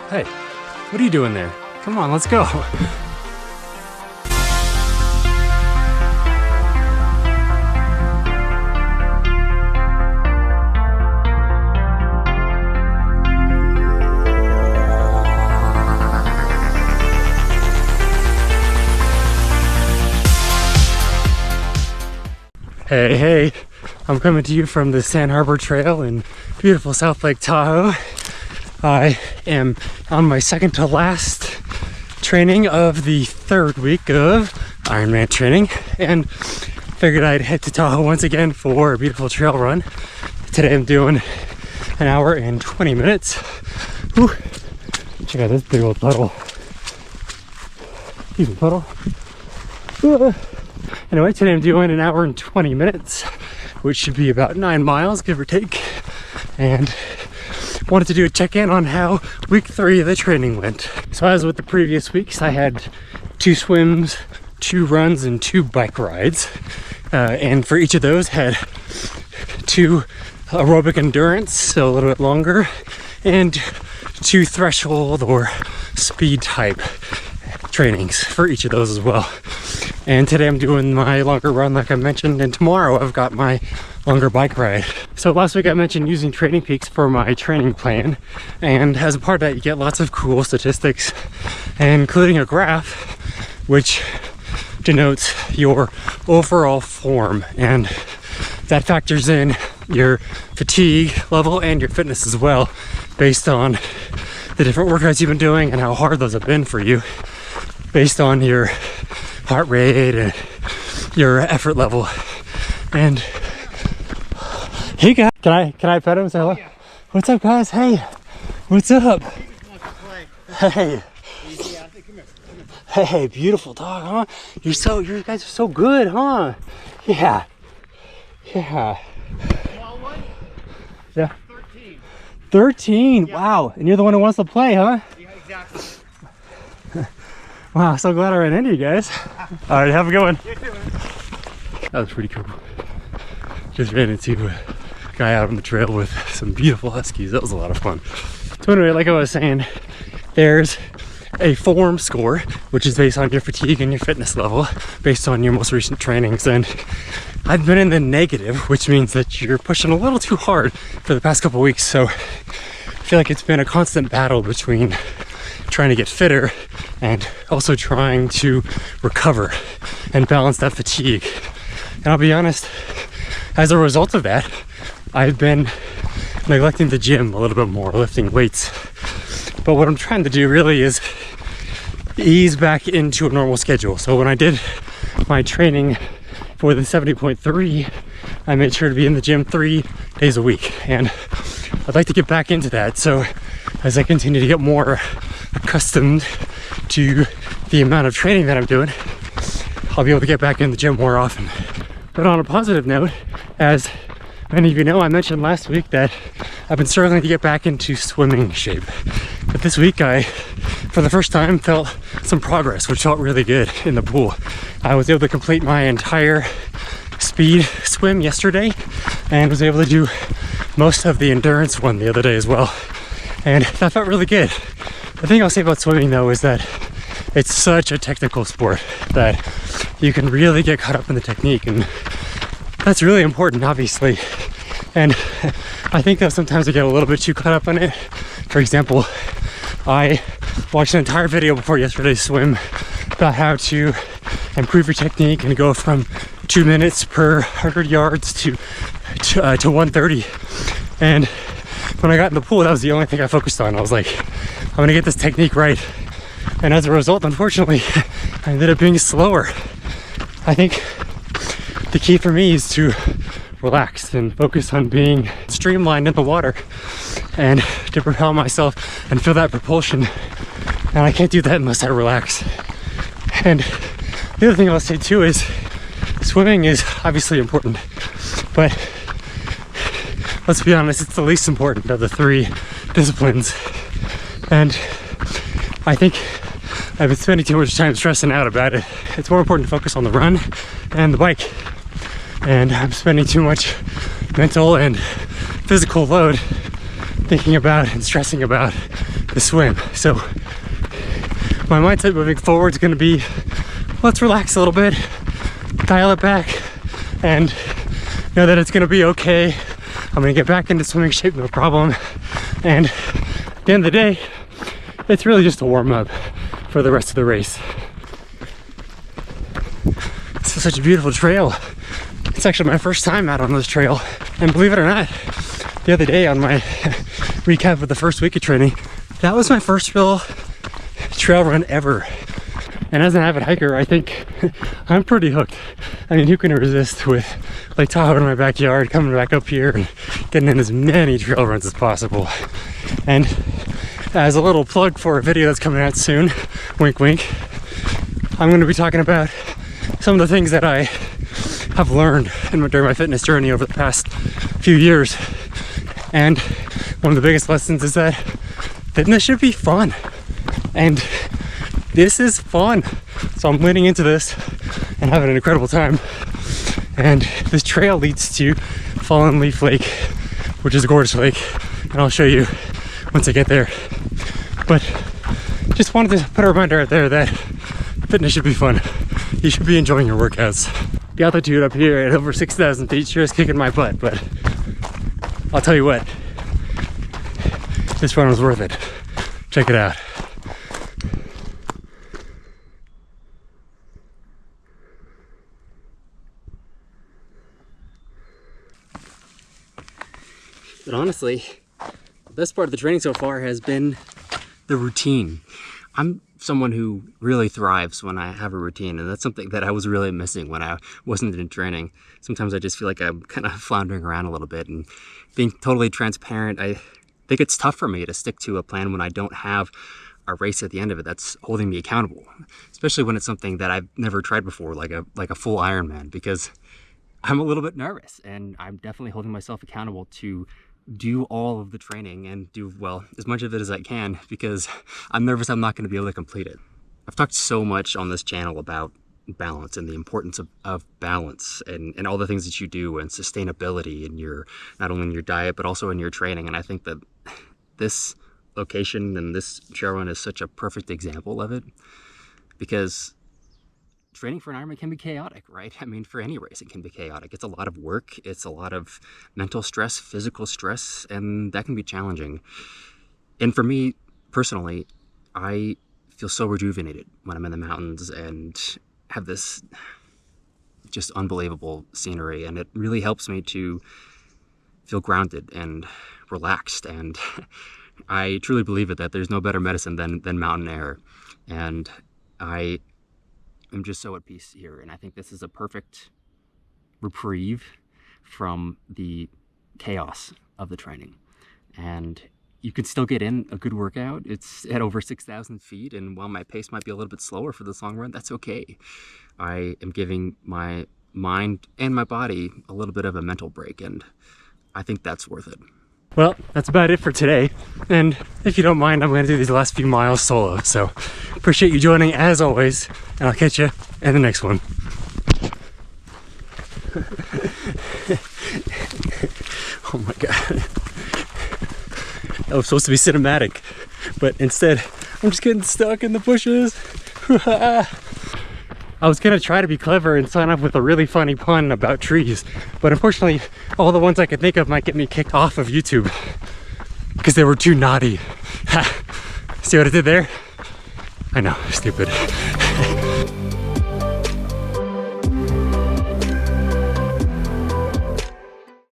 Hey, what are you doing there? Come on, let's go. Hey, I'm coming to you from the Sand Harbor Trail in beautiful South Lake Tahoe. I am on my second to last training of the third week of Ironman training and figured I'd head to Tahoe once again for a beautiful trail run. Today I'm doing an hour and 20 minutes. Whew. Check out this big old puddle. Excuse me, puddle. Anyway, today I'm doing an hour and 20 minutes, which should be about 9 miles, give or take. And wanted to do a check-in on how week 3 of the training went. So as with the previous weeks, I had 2 swims, 2 runs, and 2 bike rides. And for each of those had 2 aerobic endurance, so a little bit longer, and 2 threshold or speed type trainings for each of those as well. And today I'm doing my longer run like I mentioned, and tomorrow I've got my longer bike ride. So last week I mentioned using Training Peaks for my training plan, and as a part of that you get lots of cool statistics, including a graph which denotes your overall form, and that factors in your fatigue level and your fitness as well, based on the different workouts you've been doing and how hard those have been for you, based on your heart rate and your effort level. And hey guys, can I pet him? Say hello? Yeah. What's up guys? Hey, what's up? Hey. Hey, beautiful dog, huh? You guys are so good, huh? Yeah. Yeah. Small one? Yeah. 13. 13, yeah. Wow. And you're the one who wants to play, huh? Yeah, exactly. Wow, so glad I ran into you guys. All right, have a good one. You too, man. That was pretty cool. Just ran into a guy out on the trail with some beautiful huskies. That was a lot of fun. So anyway, like I was saying, there's a form score, which is based on your fatigue and your fitness level, based on your most recent trainings. And I've been in the negative, which means that you're pushing a little too hard for the past couple weeks. So I feel like it's been a constant battle between trying to get fitter and also trying to recover and balance that fatigue. And I'll be honest, as a result of that, I've been neglecting the gym a little bit more, lifting weights. But what I'm trying to do really is ease back into a normal schedule. So when I did my training for the 70.3, I made sure to be in the gym 3 days a week. And I'd like to get back into that. So as I continue to get more accustomed to the amount of training that I'm doing, I'll be able to get back in the gym more often. But on a positive note, as many of you know, I mentioned last week that I've been struggling to get back into swimming shape. But this week I, for the first time, felt some progress, which felt really good in the pool. I was able to complete my entire speed swim yesterday and was able to do most of the endurance one the other day as well. And that felt really good. The thing I'll say about swimming though is that it's such a technical sport that you can really get caught up in the technique, and that's really important, obviously. And I think that sometimes I get a little bit too caught up in it. For example, I watched an entire video before yesterday's swim about how to improve your technique and go from 2 minutes per 100 yards to 130. And when I got in the pool, that was the only thing I focused on. I was like, I'm gonna get this technique right. And as a result, unfortunately, I ended up being slower. I think the key for me is to relax and focus on being streamlined in the water and to propel myself and feel that propulsion. And I can't do that unless I relax. And the other thing I'll say too is swimming is obviously important, but let's be honest, it's the least important of the 3 disciplines. And I think I've been spending too much time stressing out about it. It's more important to focus on the run and the bike. And I'm spending too much mental and physical load thinking about and stressing about the swim. So my mindset moving forward is going to be, let's relax a little bit, dial it back, and know that it's going to be okay. I'm going to get back into swimming shape, no problem. And at the end of the day, it's really just a warm up for the rest of the race. This is such a beautiful trail. It's actually my first time out on this trail. And believe it or not, the other day on my recap of the first week of training, that was my first real trail run ever. And as an avid hiker, I think I'm pretty hooked. I mean, who can resist with Lake Tahoe in my backyard, coming back up here and getting in as many trail runs as possible. And as a little plug for a video that's coming out soon, wink wink, I'm going to be talking about some of the things that I have learned during my fitness journey over the past few years. And one of the biggest lessons is that fitness should be fun. And this is fun. So I'm leaning into this and having an incredible time. And this trail leads to Fallen Leaf Lake, which is a gorgeous lake. And I'll show you once I get there. But just wanted to put a reminder out there that fitness should be fun. You should be enjoying your workouts. The altitude up here at over 6,000 feet sure is kicking my butt, but I'll tell you what, this run was worth it. Check it out. But honestly, the best part of the training so far has been the routine. I'm someone who really thrives when I have a routine, and that's something that I was really missing when I wasn't in training. Sometimes I just feel like I'm kind of floundering around a little bit, and being totally transparent, I think it's tough for me to stick to a plan when I don't have a race at the end of it that's holding me accountable, especially when it's something that I've never tried before, like a full Ironman, because I'm a little bit nervous, and I'm definitely holding myself accountable to do all of the training and do, well, as much of it as I can, because I'm nervous I'm not going to be able to complete it. I've talked so much on this channel about balance and the importance of balance and all the things that you do, and sustainability in your, not only in your diet, but also in your training. And I think that this location and this trail run is such a perfect example of it, because training for an Ironman can be chaotic, right? I mean, for any race, it can be chaotic. It's a lot of work. It's a lot of mental stress, physical stress, and that can be challenging. And for me, personally, I feel so rejuvenated when I'm in the mountains and have this just unbelievable scenery. And it really helps me to feel grounded and relaxed. And I truly believe that there's no better medicine than mountain air. And I'm just so at peace here, and I think this is a perfect reprieve from the chaos of the training. And you can still get in a good workout. It's at over 6,000 feet, and while my pace might be a little bit slower for this long run, that's okay. I am giving my mind and my body a little bit of a mental break, and I think that's worth it. Well, that's about it for today. And if you don't mind, I'm going to do these last few miles solo. So appreciate you joining as always, and I'll catch you in the next one. Oh my God. That was supposed to be cinematic, but instead I'm just getting stuck in the bushes. I was gonna try to be clever and sign up with a really funny pun about trees, but unfortunately all the ones I could think of might get me kicked off of YouTube because they were too naughty. See what I did there? I know, stupid.